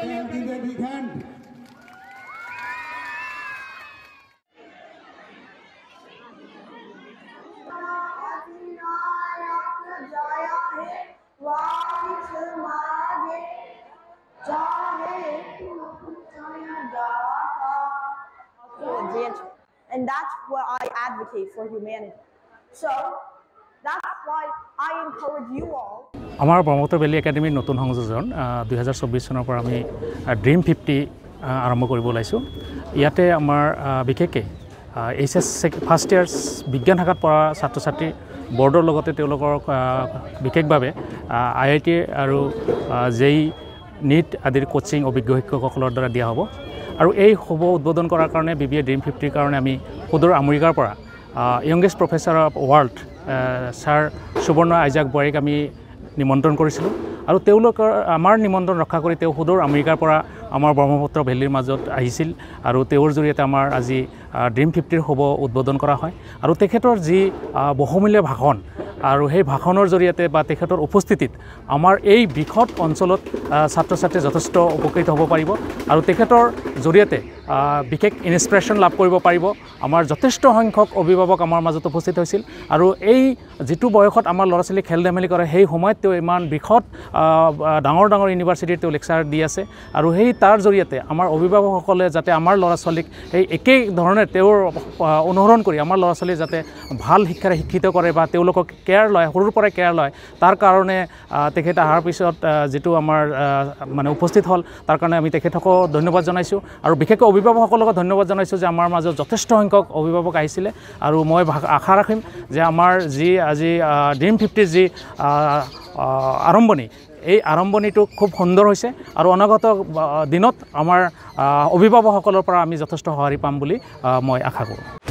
can give a big hand. And that's what I advocate for humanity. So that's why I encourage you all. আমাৰ Brahmaputra valley একাডেমীৰ নতুন সংযোজন 2024 চনৰ পৰা আমি ড্ৰিম 50 আৰম্ভ কৰিব ওলাইছোঁ। ইয়াতে আমাৰ বিশেষকৈ এইচএছ ফাৰ্ষ্ট ইয়াৰ বিজ্ঞান শাখাত পঢ়া ছাত্ৰ ছাত্ৰী বৰ্ডৰ লগতে তেওঁলোকৰ বিশেষভাৱে IIT আৰু JEE NEET আদিৰ কোচিং অভিজ্ঞ শিক্ষকসকলৰ দ্বাৰা দিয়া হ'ব। আৰু এই শুভ উদ্বোধন কৰাৰ কাৰণে BBA ড্ৰিম 50ৰ কাৰণে আমি সুদূৰ আমেৰিকাৰ পৰা youngest professor of world sir Subarna Isaac বুৱাৰীক আমি নিমন্ত্ৰণ কৰিছিলোঁ আৰু তেওঁলোকৰ আমাৰ নিমন্ত্ৰণ ৰক্ষা কৰি তেওঁ সুদূৰ আমেৰিকাৰ পৰা আমাৰ ব্ৰহ্মপুত্ৰ ভেলীৰ মাজত আহিছিল আৰু তেওঁৰ জৰিয়তে আমাৰ আজি ড্ৰিম 50ৰ শুভ উদ্বোধন কৰা হয়। আৰু তেখেতৰ যি বহুমূলীয়া ভাষণ আৰু সেই ভাষণৰ জৰিয়তে বা তেখেতৰ উপস্থিতিত আমাৰ এই বৃহৎ অঞ্চলত ছাত্ৰ ছাত্ৰী যথেষ্ট উপকৃত হ'ব পাৰিব আৰু তেখেতৰ জৰিয়তে বিশেষ ইনস্পিৰেশ্যন লাভ কৰিব পাৰিব। আমাৰ যথেষ্ট সংখ্যক অভিভাৱক আমাৰ মাজত উপস্থিত হৈছিল আৰু এই যিটো বয়সত আমাৰ ল'ৰা ছোৱালী খেল ধেমালি কৰে সেই সময়ত তেওঁ ইমান বৃহৎ ডাঙৰ ডাঙৰ ইউনিভাৰ্চিটিত তেওঁ লেকচাৰ দি আছে আৰু সেই তাৰ জৰিয়তে আমাৰ অভিভাৱকসকলে যাতে আমাৰ ল'ৰা ছোৱালীক সেই একেই ধৰণে তেওঁৰ অনুসৰণ কৰি আমাৰ ল'ৰা ছোৱালী যাতে ভাল শিক্ষাৰে শিক্ষিত কৰে বা তেওঁলোকক কেয়াৰ লয়, সৰুৰ পৰাই কেয়াৰ লয়, তাৰ কাৰণে তেখেত অহাৰ পিছত যিটো আমাৰ মানে উপস্থিত হ'ল তাৰ কাৰণে আমি তেখেতকো ধন্যবাদ জনাইছোঁ আৰু বিশেষকৈ অভিভাৱকসকলকো ধন্যবাদ জনাইছোঁ যে আমাৰ মাজত যথেষ্ট সংখ্যক অভিভাৱক আহিছিলে আৰু মই আশা ৰাখিম যে আমাৰ যি আজি ড্ৰিম 50ৰ যি আৰম্ভণি এই আৰম্ভণিটো খুব সুন্দৰ হৈছে আৰু অনাগত দিনত আমাৰ অভিভাৱকসকলৰ পৰা আমি যথেষ্ট সঁহাৰি পাম বুলি মই আশা কৰোঁ।